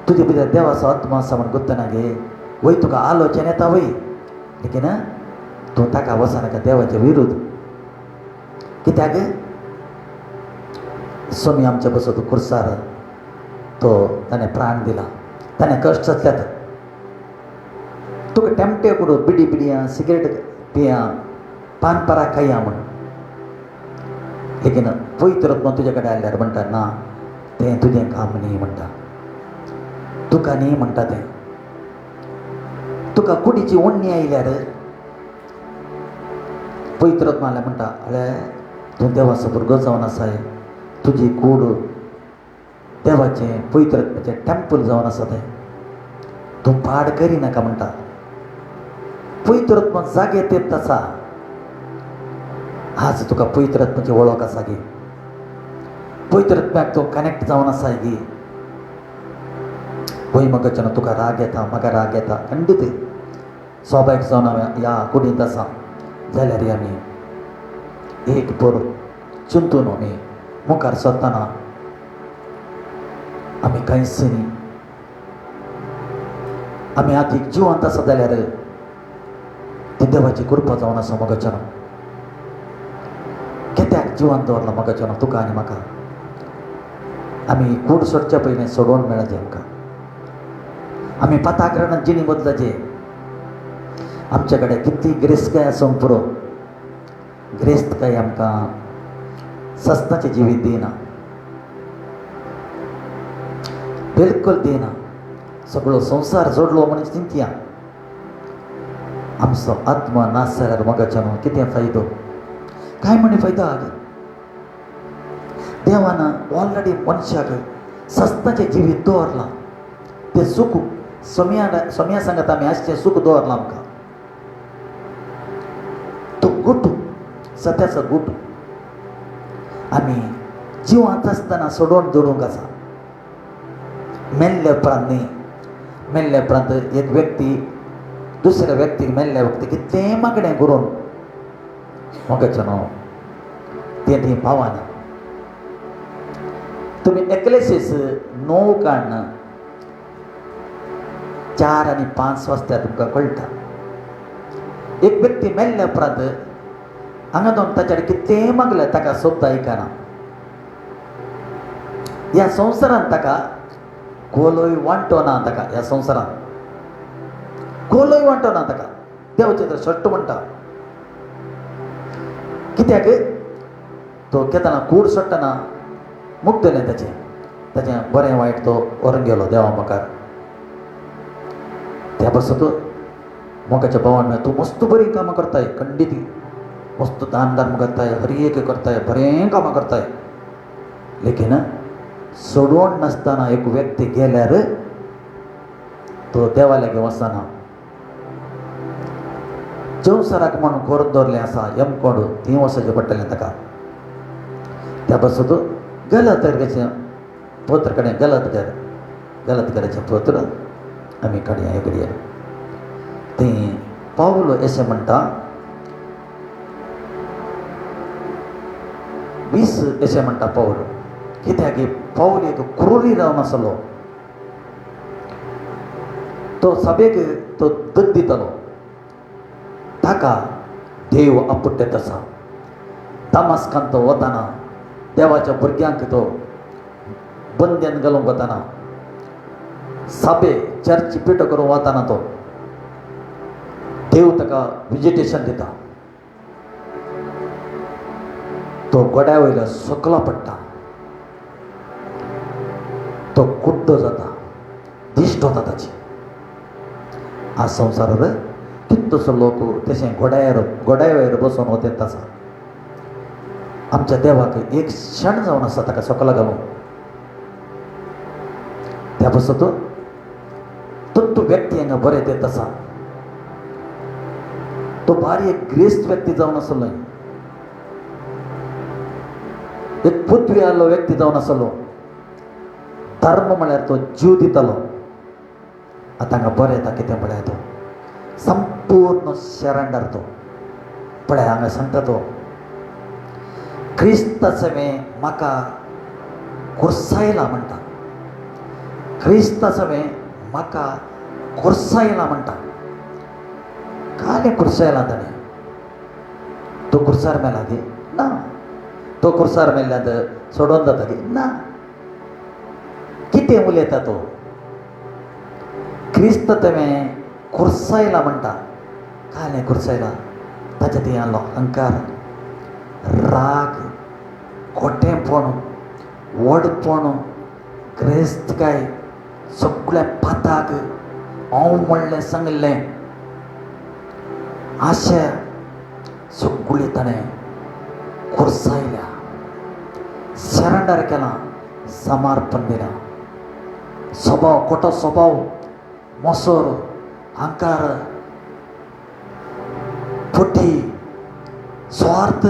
तुजे भितर देवाचो आत्मा आसा म्हण गुत्त ना गे. वय तुका आलोचन येता वय, लेकीन तूं ताका वचनाका देवाचे विरोध. कित्याक स्वामी आमचे बसत खुर्सार तो ताणें प्राण दिला, ताणें कश्ट जातल्यात. तुका टेम्प्टे करू बिडी बिडयां, सिगरेट पिया, पान पराग खाया म्हण. लेकीन पवित्र आत्मा तुजे कडेन आयल्यार म्हणटा ना तें तुजें काम न्ही म्हणटा. तुका न्ही म्हणटा तें. तुका कुडीची ओडणी आयल्यार पवित्र आत्मा आयल्यार म्हणटा हळे तूं देवाचो भुरगो जावन आसाय, तुजी कूड देवाचें पवित्र आत्म्याचें टेंपल जावन आसा तें, तूं पाड करिनाका म्हणटा. पवित्र आत्मा जागे तेत आसा. आज तुका पवित्र आत्म्याची वळख आसा गे, पवित्र आत्म्याक तूं कनेक्ट जावन आसाय गे. वय मोगाचें तुका राग येता, म्हाका राग येता, खंडीत स्वाभावीक जावन हांवें ह्या कुडींत आसा जाल्यार आमी एक पर चिंतून आमी मुखार सरतना आमी कांयच न्ही. आमी आदीक जिवंत आसा जाल्यार ती देवाची कृपा जावन आसा मोगाचें. कित्याक जिवंत दवरला मोगाचें तुका आनी म्हाका. आमी कूड सोडच्या पयलीं सोडवण मेळचें आमकां. आमी पाताकरणांत जिणी बदलाचे. आमचे कडेन कितली गिरेस्तकाय आसूंक पुरो, गिरेस्तकाय आमकां सस्ताचें जिवीत दिना, बिलकुल दिना. सगळो संवसार जोडलो म्हणून चिंतया. आमचो आत्मा नास जाल्यार मोगाचें कितें फायदो? कांय म्हणी फायदो आहा. देवान ऑलरेडी मनशाक सस्ताचें जिवीत दवरलां. तें सूख सोम्या सांगात आमी आसचें सूख दवरलां आमकां. तो गुट सत्याचो गुट आमी जिवंत आसतना सोडून दवरूंक आसा. मेल्ल्या उपरांत न्ही. मेल्ल्या उपरांत एक व्यक्ती दुसऱ्या व्यक्तीक मेल्ल्या वक्ती कितलेंय मागणें करून मोगाचें तें न्ही पावना. तुमी एक्लेसीस 9 काडना 4 आनी 5 वाजता तुमकां कळटा. एक व्यक्ती मेल्ल्या उपरांत हांगा दोन ताचे कडेन कितेंय मागलें ताका सोद आयकना. ह्या संवसारांत ताका कोलोय वांटो ना. ताका ह्या संवसारांत कोलोय वांटो ना ताका. देवाचें तर सट्ट म्हणटा. कित्याक तो केतना कूड सोडटना मुक्तलें ताचें बरें वायट तो व्हरून गेलो देवा मुखार. त्या बसत मोगाच्या भावान तूं मस्त बरीं कामां करताय, खंडीत मस्त दान धर्म करताय, हर एक करताय, बरें कामां करताय. लेकीन सोडवण नासतना एक व्यक्ती गेल्यार तो देवा लागीं वचना. संवसाराक म्हणून करून दवरलें आसा यमकोड थंय वचचें पडटलें ताका. त्या बसत गेलो तर कशें पोत्र कडेन गलत करायचे पोत्र आमी काडया हे घडये ते पावलो अशें म्हणटा 20 अशें म्हणटा पावलो कित्याक पावल एक क्रूरी रावन आसलो तो सभेक तो दग दितलो ताका देव आपट्टेत आसा दामास्कान तो वताना देवाच्या भुरग्यांक तो बंद्यान घालूंक वताना सभे चर्च पिटो करून वताना देव ताका विजिटेशन दिता तो गोड्या वयलो सकलो पडटा तो कुड्डो जाता दिश्ट वता ताची आज संवसारार कितलोसो लोक तशें गोड्या वयर बसून वतेत आसा आमच्या देवाक एक क्षण जावन आसा ताका सकला घालून त्या बसत तो व्यक्ती हांगा बरें येत आसा तो भारी एक ग्रेस्त व्यक्ती जावन आसलो एक पृथ्वी आसलो व्यक्ती जावन आसलो धर्म म्हळ्यार तो जीव दितालो आतां हांगा बरें येता कितें म्हळ्यार तो संपूर्ण सरेंडर तो पळय हांगा सांगता तो क्रिस्त सवें म्हाका कुर्सायला म्हणटा क्रिस्त सवें म्हाका कुर्सायला म्हणटा कालें कुर्सायला ताणें तो कुर्सार मेला गे ना तो कुर्सार मेल्ल्यात सोडून जाता गे ना कितें उलयता तो क्रिस्त तुवें कुर्सायला म्हणटा कालें कुर्सायला ताच्या ती आसलो अहंकार राग खोटेपण वडपण क्रेस्तकाय सगळ्या पाताक हांव म्हणलें सांगलें आशा सगळी ताणें कुर्सायल्या सरेंडर केलां समर्पण दिलां स्वभाव खोटो स्वभाव मोसोर अहंकार फुटी स्वार्थ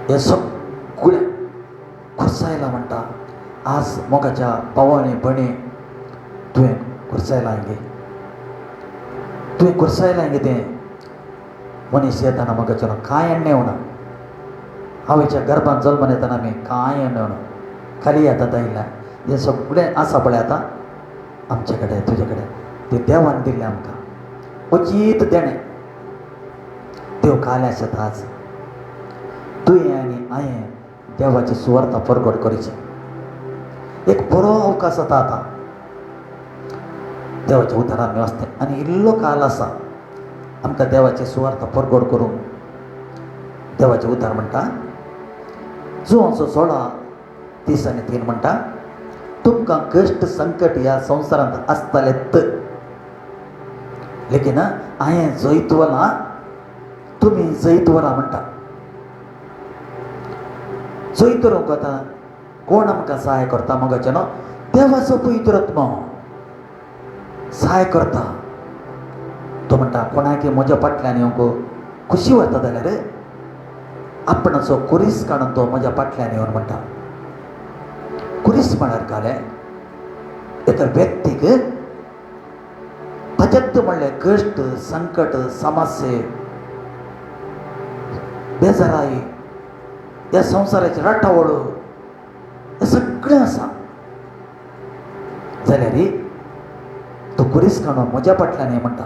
हे सगळें कुर्सायला म्हणटा आज मोगाच्या भावांनी भणी तुवें कुर्सायलां गे तुवें कुर्सायलां गे तें मनीस येताना मोगाचें कांय एण्णे उणा आवयच्या गर्भान जल्मान येताना आमी कांय एण्णे उणा खाली येतात आयिल्ल्या हें सगळें आसा पळय आतां आमचे कडेन तुजे कडेन तें देवान दिल्लें आमकां उचीत देणें देव काले आसत आज तुवें आनी हांवें देवाची सुवार्ता परगट करीची एक बरो अवकाश जाता आतां देवाच्या उदारान वेवस्थेन आनी इल्लो काल आसा आमकां देवाची सुवार्ता परगट करूंक देवाचें उदार म्हणटा जुवांचो 16:30-3 म्हणटा तुमकां कश्ट संकट ह्या संवसारांत आसतलेत लेकीन हांवें जैतवलां तुमी जैतवलां म्हणटा जैतरूंक आतां कोण आमकां सहाय करता मोगाचें न्हू देवाचो पवित्र आत्मा सहाय करता तो म्हणटा कोणाक म्हज्या फाटल्यान येवंक खुशी वता जाल्यार आपणाचो कुरीस काडून तो म्हज्या फाटल्यान येवन म्हणटा कुरीस म्हळ्यार कालें एका व्यक्तीक ताच्यात म्हणलें कश्ट संकट समस्ये बेजाराई ह्या संवसाराची राठावळू हें सगळें आसा जाल्यार तो कुरीस काडून म्हज्या फाटल्यान ये म्हणटा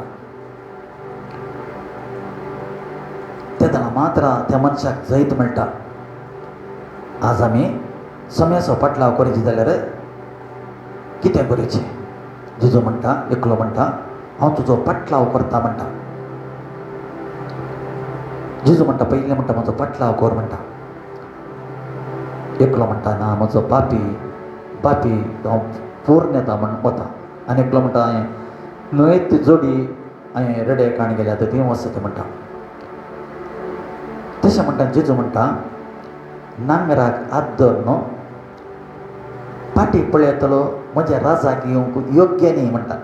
तेदना मात्र त्या मनशाक जैत मेळटा आज आमी समयाचो पाटलाव करची जाल्यार कितें करूचें जेजू म्हणटा एकलो म्हणटा हांव तुजो पाटलाव करता म्हणटा जेजू म्हणटा पयलीं म्हणटा म्हजो पाटलाव कर म्हणटा एकलो म्हणटा ना म्हजो पापी हांव पूर्ण येता म्हण वता आनी एकलो म्हणटा हांवें न्हंयत जोडी हांवें रेडे काण गेल्या तर ती वचता म्हणटा तशें म्हणटा जेजू म्हणटा नांगराक हात धर न्हू पाटी पळयतलो म्हज्या राजाक येवंक योग्य न्ही म्हणटा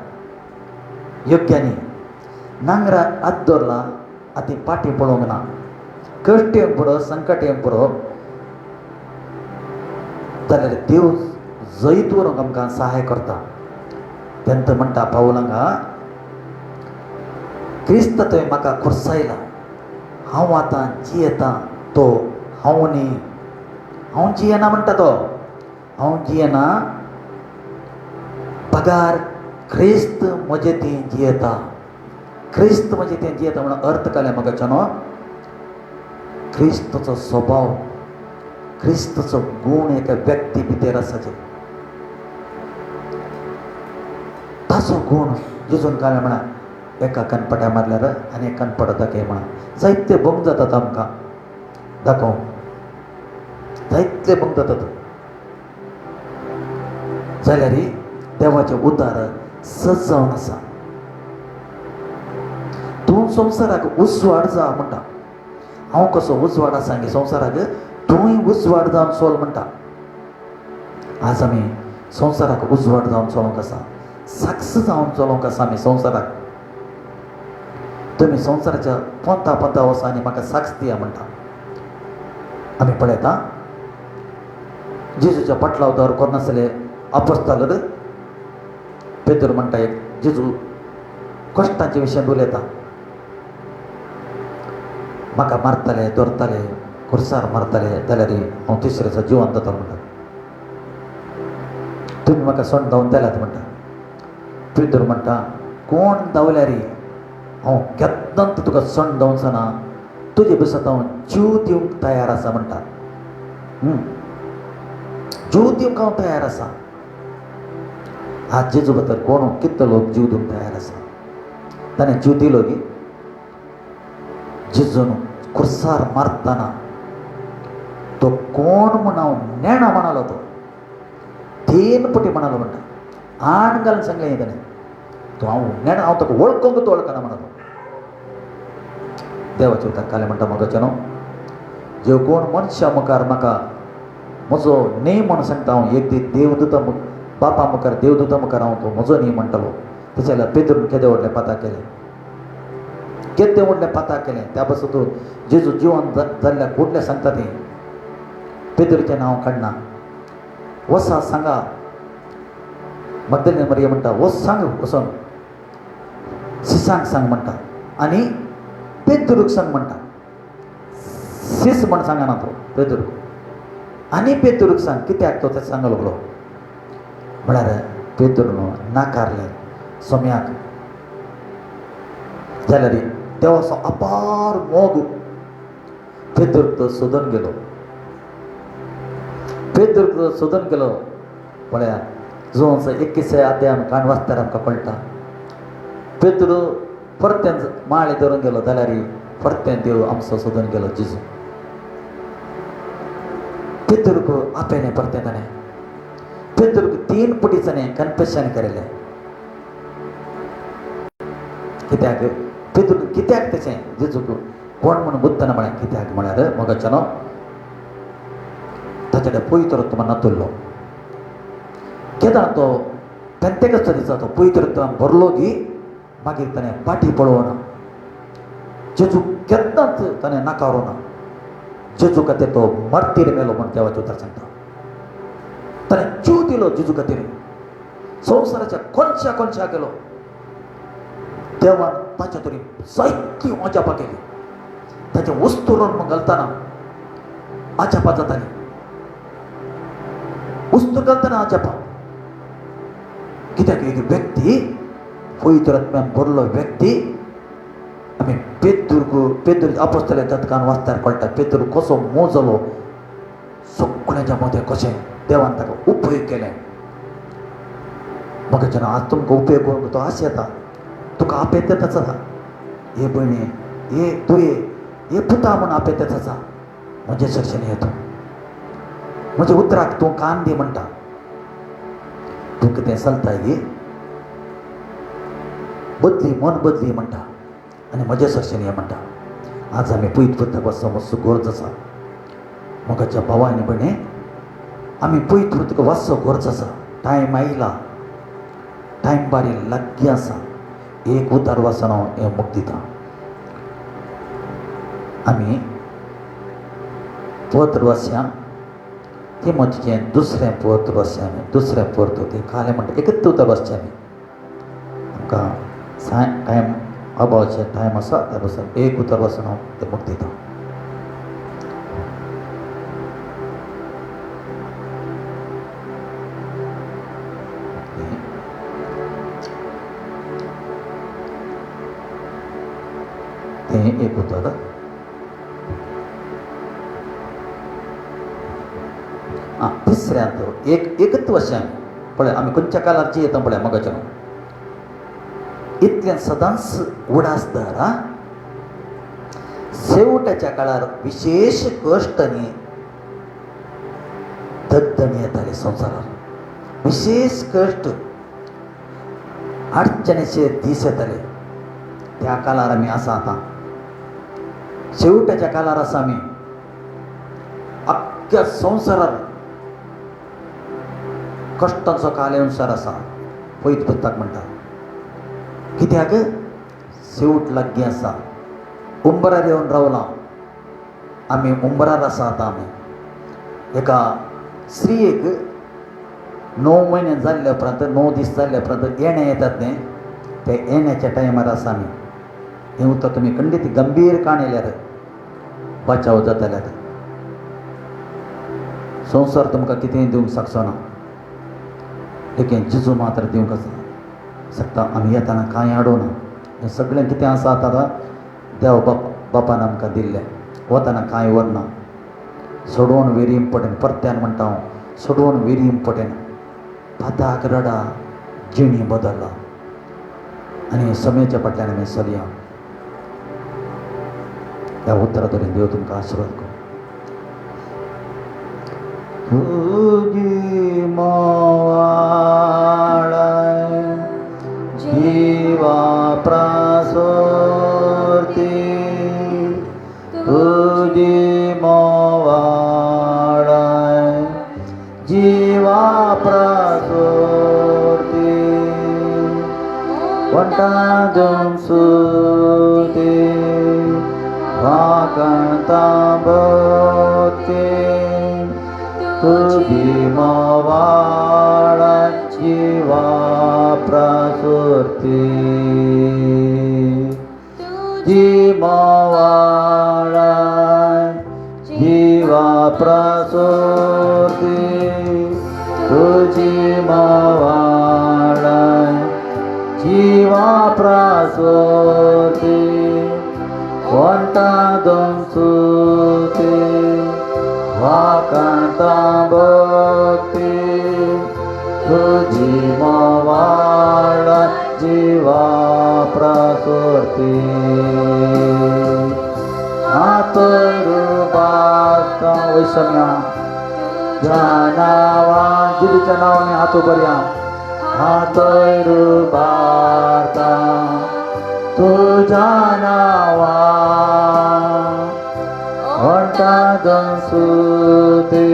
योग्य न्ही नांगराक हात धरला आतां पाटी पळोवंक ना कश्ट येवंक पुरो संकट येवंक पुरो जाल्यार देव जैत व्हरूंक आमकां सहाय करता. तेन्ना म्हणटा पावलांगा क्रिस्त तुवें म्हाका खुरसायला. हांव आतां जियेता तो हांव न्ही. हांव जियेना म्हणटा तो. हांव जियेना, पगार क्रिस्त म्हजे ती जियेता. क्रिस्त म्हजे ती जियेता म्हणून अर्थ काले म्हाका क्रिस्तचो स्वभाव, क्रिस्तचो गूण एका व्यक्ती भितर आसा जे ताचो गूण जेजून काले म्हणा एका कनपट्या मारल्यार आनी एक कनपडो दाखय म्हणा. जायते भोग जातात आमकां दाखोव, जायते भोग जातात. जाल्यार देवाचें उतार सज जावन आसा. तूं संवसाराक उजवाड जा म्हणटा. हांव कसो उजवाड आसा गे संवसाराक, तूंय उजवाड जावन चल म्हणटा. आज आमी संवसाराक उजवाड जावन चलोवंक आसा, साक्ष जावन चलोवंक आसा आमी संवसाराक. तुमी संवसाराच्या पंथा पंथा वचा आनी म्हाका साक्ष दिया म्हणटा. आमी पळयता जेजूच्या पटला उदार करनासले अपोस्तल पेदर म्हणटा एक जेजू कश्टांचे विशयान उलयता. म्हाका मारतले, धरतले, खुर्सार मारतले जाल्यार हांव तिसऱ्याचो जिवंत जातलो म्हणटा. तुमी म्हाका सोंड धांवन दिल्यात म्हणटा. पेदर म्हणटा कोण धांवल्यार हांव केन्नाच तुका सोंड धांवचो ना. तुजे बसत हांव जीव दिवंक तयार आसा म्हणटा. जीव दिवंक हांव तयार आसा. आज जेजू बद्दल कोण कितलो लोक जीव दिवंक तयार आसा. ताणें जीव दिलो गी. जेजून खुर्सार मारतना तो कोण म्हूण हांव नेणा म्हणालो. तो 3 पटी म्हणालो म्हणटा. आण घालून सांगलें ताणें तो हांव नेणा, हांव तुका वळखूंक तो वळखना म्हणालो. देवाचे उतार काले म्हणटा मोगाचेनो, जे कोण मनशा मुखार म्हाका म्हजो न्ही म्हूण सांगता हांव एक दीस देवदूता बापा मुखार देवदूता मुखार हांव तो म्हजो न्ही म्हणटलो. तेच्या लागीं पेदरून केदें व्हडलें पाता केलें, केदें व्हडलें पाता केलें. त्या पासून तूं जेजू जिवन जाल्ल्या कुठलें सांगता ती पेदरीचें नांव काडना. वसा सांगा मगदलेन मरिया म्हणटा वस सांग वचोन सिसांक सांग म्हणटा. आनी पेदरूक सांग म्हणटा. सीस म्हण सांगना तो पेदरूक. आनी पेदरूक सांग कित्याक तो तें सांगूंक लागलो म्हळ्यार पेदरून नाकारलें सोम्याक. जाल्यार देवाचो अपार मोग पेदरूक तो सोदून गेलो. पेदरूक तो सोदून गेलो म्हळ्यार जोंस 21 अध्याय काण वाचल्यार आमकां कळटा. पेदरू परतें माळे धरून गेलो जाल्यार परतें देव आमचो सोदून गेलो जेजू. पेदरूक आपयलें परतें ताणें. पेदरूक 3 पटी ताणें कन्फेशन केलेलें. कित्याक पेदरूक कित्याक तेचें जेजूक कोण म्हणून बुद्धना म्हळ्यार कित्याक म्हळ्यार मोगाचेनो ताचे कडेन पवित्रत्व नातुरलो. केदां तो पेंतेकोस्ता दिसा तो पवित्रत्वान भरलो की मागीर ताणें फाटी पळोवना. जेजू केन्नाच ताणें नाकारो ना. जेजू खातीर तो मर्तीर मेलो म्हूण देवाचे उतार सांगता. ताणें जीव दिलो जेजू खातीर. संवसाराच्या कोणशा गेलो. देवान ताच्या तरी जायती अजापां केली. ताचे वस्तू रोवन घालतना अजापां जातालीं. वस्तू घालतना अजापां. कित्याक एक व्यक्ती पवित्रत्वान भरलो व्यक्ती. आमी पेदर अपोस्तलाच्या तत्कान वाचल्यार कळटा पेदर कसो मोजलो. सगळ्यांच्या मदें कशें देवान ताका उपयोग केलें. म्हाका जेन्ना आज तुमकां उपयोग करूंक तो आस येता. तुका आपयताच आसा. हे भयणी हे तुये हे पुता म्हूण आपयताच आसा. म्हजे सरशेन येतो. म्हज्या उतराक तूं कान दी म्हणटा. तूं कितें चलता गे बदली मन बदली म्हणटा आनी म्हजे सरशेन ये म्हणटा. आज आमी पयत पुस्तक वाचूंक मातसो गरज आसा. म्हाकाच्या भावांनी भयणी आमी पयत पुस्तक वाचूंक गरज आसा. टायम आयला. टायम बारी लागीं आसा. एक उतार वाचून हांव हें मोग दिता. आमी पत्र वाचया ते म्हणचे दुसऱ्या पोरत बसचे आमी दुसऱ्या पोरत ते खाले म्हणटा एकच उतर बसचे आमी आमकां टायम अभावचे टायम आसा त्या बसून एक उतर बसून हांव ते मूर्त दिता ते एक उतर तिसऱ्यांत एकच वर्षां पळय आमी खंयच्या कालारची येता पळय मगाच्या इतल्यान सदांच उडासदार शेवटाच्या काळार विशेष कश्ट आनी दगदणी येताले संवसारार विशेष कश्ट अडचणीचे दीस येताले त्या काळार आमी आसा आतां शेवटाच्या काळार आसा आमी अख्ख्या संवसारार कश्टांचो काल अनुसार आसा पयत पुस्तक म्हणटा कित्याक शेवट लागीं आसा उंबरार येवन रावला आमी उंबरार आसा आतां आमी एका स्त्रियेक 9 म्हयने जाल्ले उपरांत 9 दीस जाल्ले उपरांत येणे येतात न्ही ते येण्याच्या टायमार आसा आमी हें उतर तुमी खंडीत गंभीर काणयल्यार बचाव जाताल्यात संवसार तुमकां कितेंय दिवंक शकचो ना लेकीन जेजू मात्र दिवंक शकता आमी येताना कांय आडोना हें सगळें कितें आसा आतां देव बापान आमकां दिल्लें वताना कांय व्हरना सोडून व्हेरी इम्पॉर्टंट परत्यान म्हणटा हांव सोडून व्हेरी इम्पॉर्टंट पाताक रडा जिणी बदलला आनी समयाच्या फाटल्यान आमी चलया ह्या उतरा तरेन देव तुमकां आशिर्वाद करूं तुजी मोवाळाय जीवा प्रासोर्ती तुजी मोवाळाय जीवा प्रासोर्ती वंटादून सुती वाकणता बोते तुझी मोवाळा जीवा प्रासुर्ती जी मोवाळा जीवा प्रासुर्ती तुझी मोवाळा जीवा प्रासुर्ती वंटा दोन सुते वाकणता भक्ती तुझी मोवाळा जीवा प्रासुर्ती आतरुबाता वैषम्या जानावा जिजूच्या नावाने हात उबरया आतरुबाता तुझ्या नावा वंटा सुते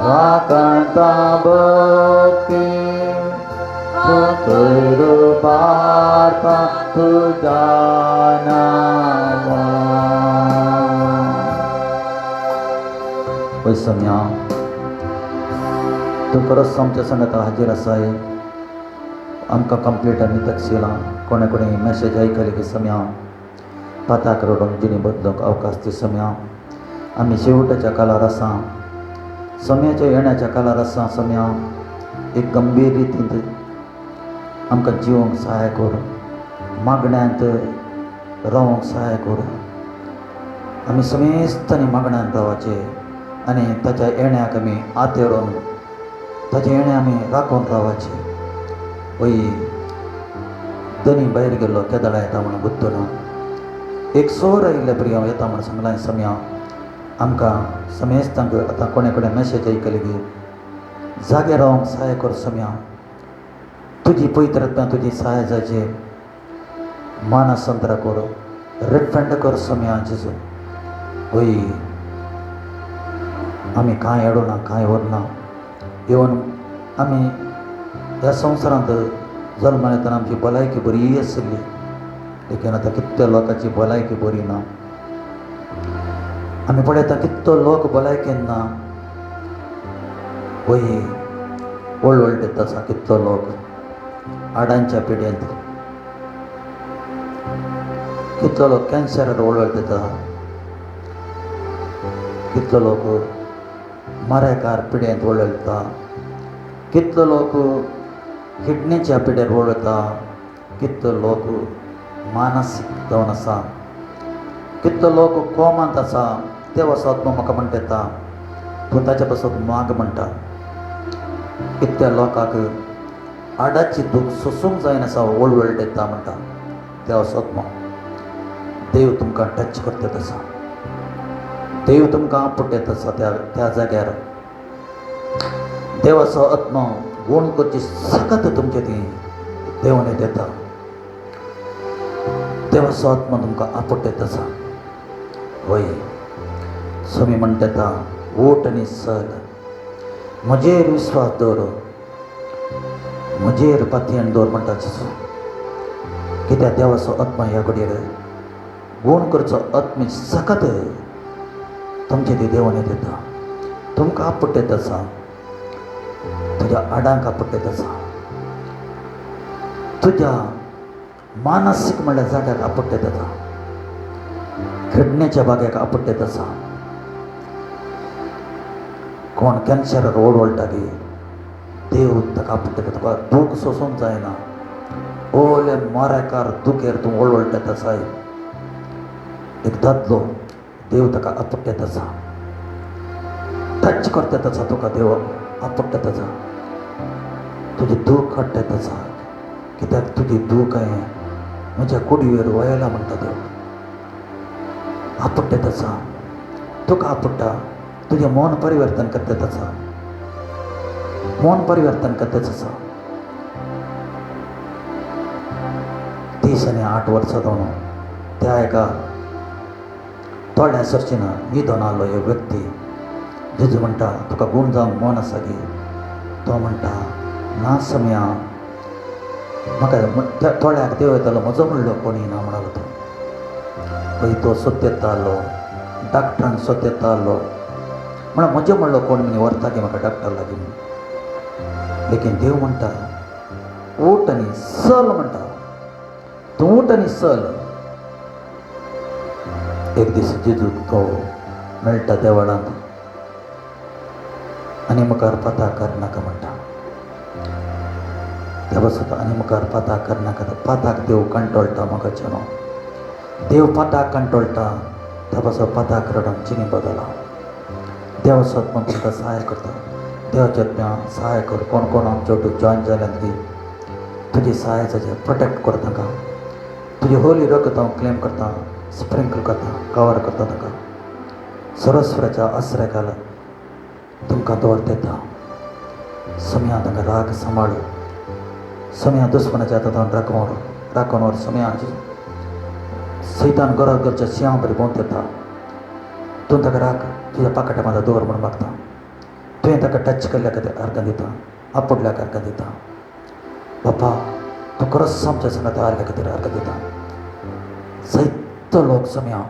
वाकणता भक्ती तुरुबाता तुझ्या नावा वैसम्या तू खरंच आमच्या संगत हाजीर आसाय आमकां कंप्लीट आनी तपशिला कोणे कोणे मॅसेज आयकले की सम्या पाताक रडोवंक जिणी बदलूंक अवकाश ती सम्या आमी शेवटाच्या काळार आसा सम्याच्या येण्याच्या काळार आसा सम्या एक गंभीर रितीन आमकां जिवंक सहाय कर मागण्यांत रावंक सहाय कर आमी समेस्तांनी मागण्यांत रावचे आनी ताच्या येण्याक आमी आतेरून ताचे येणे आमी राखून रावचे वय धनी भायर गेल्लो केदाळा येता म्हणून बुद्धना एक सोर आयिल्ल्या बरी हांव येता म्हणून सांगलां सम्या आमकां समेस्तांक आतां कोणे कोणे मॅसेज आयकले की जागे रावंक सहाय कर सम्या तुजी पवित्रत्मा तुजी सहाय जायचे मानसंत्र कर रेडफंड कर सम्या जेजू वय आमी कांय एडोना कांय व्हरना येवन आमी ह्या संवसारांत जल्माक येतना आमची भलायकी बरी आशिल्ली लेकीन आतां कितल्या लोकांची भलायकी बरी ना आमी पळयता कितलो लोक भलायकेन ना होय ओळवळटे तसा कितलो लोक आडांच्या पिड्यांत कितलो लोक कॅन्सरार ओळवळटा कितलो लोक मरेकार पिड्यांत ओळवळटा कितलो लोक किडनीच्या पिड्यार ओळवता कितलो लोक मानसीक जावन आसा कितलो लोक कोमांत आसा ते वसत म्हाका म्हणटा येता तूं ताच्या पासून माग म्हणटा कितल्या लोकांक आडाची दूख सोसूंक जायना आसा ओळवळटा येता म्हणटा ते वसत देव तुमकां टच करता आसा देव तुमकां आपटत आसा त्या जाग्यार देवाचो आत्मा गुण करची सखत तुमचे ती देवाने देता देवाचो आत्मा तुमकां आपटत आसा होय स्वामी म्हणटा येता ओट आनी सल म्हजेर विश्वास दवर म्हजेर पातयेन दवर म्हणटा कित्याक देवाचो आत्मा ह्या घडयेर गुण करचो आत्मी सखत तुमचे ती देवाने दिता तुमकां आपटत आसा तुज्या आडांक आपटत आसा तुज्या मानसीक म्हणल्यार जाग्याक आपटत आसा किडनीच्या भाग्याक आपटत आसा कोण कॅन्सरार ओडवळटा गे देव ताका आपटत तुका दूख सोसूंक जायना ओले मरेकार दुखेर तूं ओळवळटत आसाय एक दादलो देव ताका आपटत आसा टच करतत आसा तुका देव आपटत आसा तुजें दूख हाडटत आसा कित्याक तुजी दूख हांवें म्हज्या कुडीवेर वयला म्हणटा देव आपटत आसा तुका आपटा तुजें मन परिवर्तन करतत आसा मन परिवर्तन करतच आसा 30 आनी 8 वर्सां जावन त्या एका थोड्या सर्चीन न्हिदोन आलो ह्यो व्यक्ती जेजू म्हणटा तुका गुण जावंक मन आसा गे तो म्हणटा ना सम्या म्हाका थोड्याक देव येतालो म्हजो म्हणलो कोणी ना म्हणालो तो पळय तो सोद येता आलो डॉक्टरांक सोद येता आलो म्हळ्यार म्हजें म्हणलो कोण म्हणे व्हरता गे म्हाका डॉक्टर लागीं लेकीन देव म्हणटा ऊठ आनी चल म्हणटा तूं ऊठ आनी चल एक दीस जेजूक तो मेळटा देवळांत आनी मुखार पाता करनाका म्हणटा देव सुद्दां आनी मुखार पाता करनाका पाताक देव कंट्रोलटा मोगाचें देव पाताक कंट्रोलटा त्या पासून पाताक रडोन चिनी बदला देव सद्दां तुमकां सहाय करता देवाच्या सहाय कर कोण कोण आमचे वांगडा जॉयन जाल्यात ती तुजी सहाय जाचे प्रोटेक्ट कर ताका तुजी होली रगत हांव क्लेम करता स्प्रिंकल करता कवर करता ताका सरस्वराच्या आश्रयाखाल तुमकां दवरता येता सम्या ताका राग सांबाळ सम्या दुस्मनाच्या हातांत राखून व्हर सम्या सैतान गरज करच्या सिंहा बरी भोंवत येता तूं ताका राख तुज्या पाकट्या मात दवर म्हूण मागता तुवें ताका टच केल्ल्या खातीर अर्घ दिता आपटल्याक अर्घ दिता बापा तूं खरोच आमच्या संगत आयल्ल्या खातीर अर्घ दिता जायतो लोक सम्या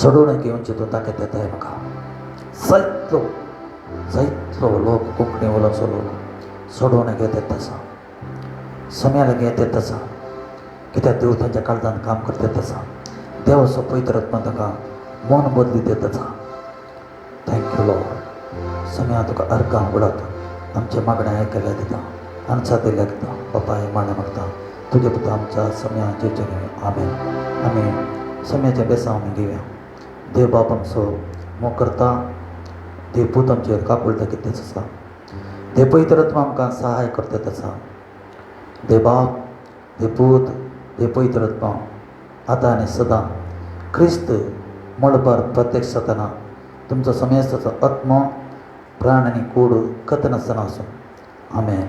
सोडून घेवनचे तूं ताकत येताय म्हाका जायतो लोक कोंकणी उलोवचो लोक सोडून घेत येत आसा सम्या लागीं येत येत आसा कित्याक देव तांच्या काळजांत काम करता येत आसा देवाचो पवित्र आत्मा ताका मन बदलीत येत आसा थँक्यू लॉर्ड सम्या तुका अर्घ उडत आमचे मागणें आयकल्या दिता आमच्या दिल्या दिता बापा हे मागणें मागता तुजे पुता आमच्या सम्या जेचे आमेन आमी सम्याच्या बेसांव आमी घेवया देव बाप आमचो मोग करता देव पूत आमचेर काकुळटा कितेंच आसा देव पवित्र आत्मा आमकां सहाय करता आसा देव बाप देव पूत देव पवित्र आत्मा आतां आनी सदां क्रिस्त मळबार प्रत्यक्ष जातना तुमचो समेस्ताचो आत्मा प्राण आनी कूड कथनासतना आसूं आमेन.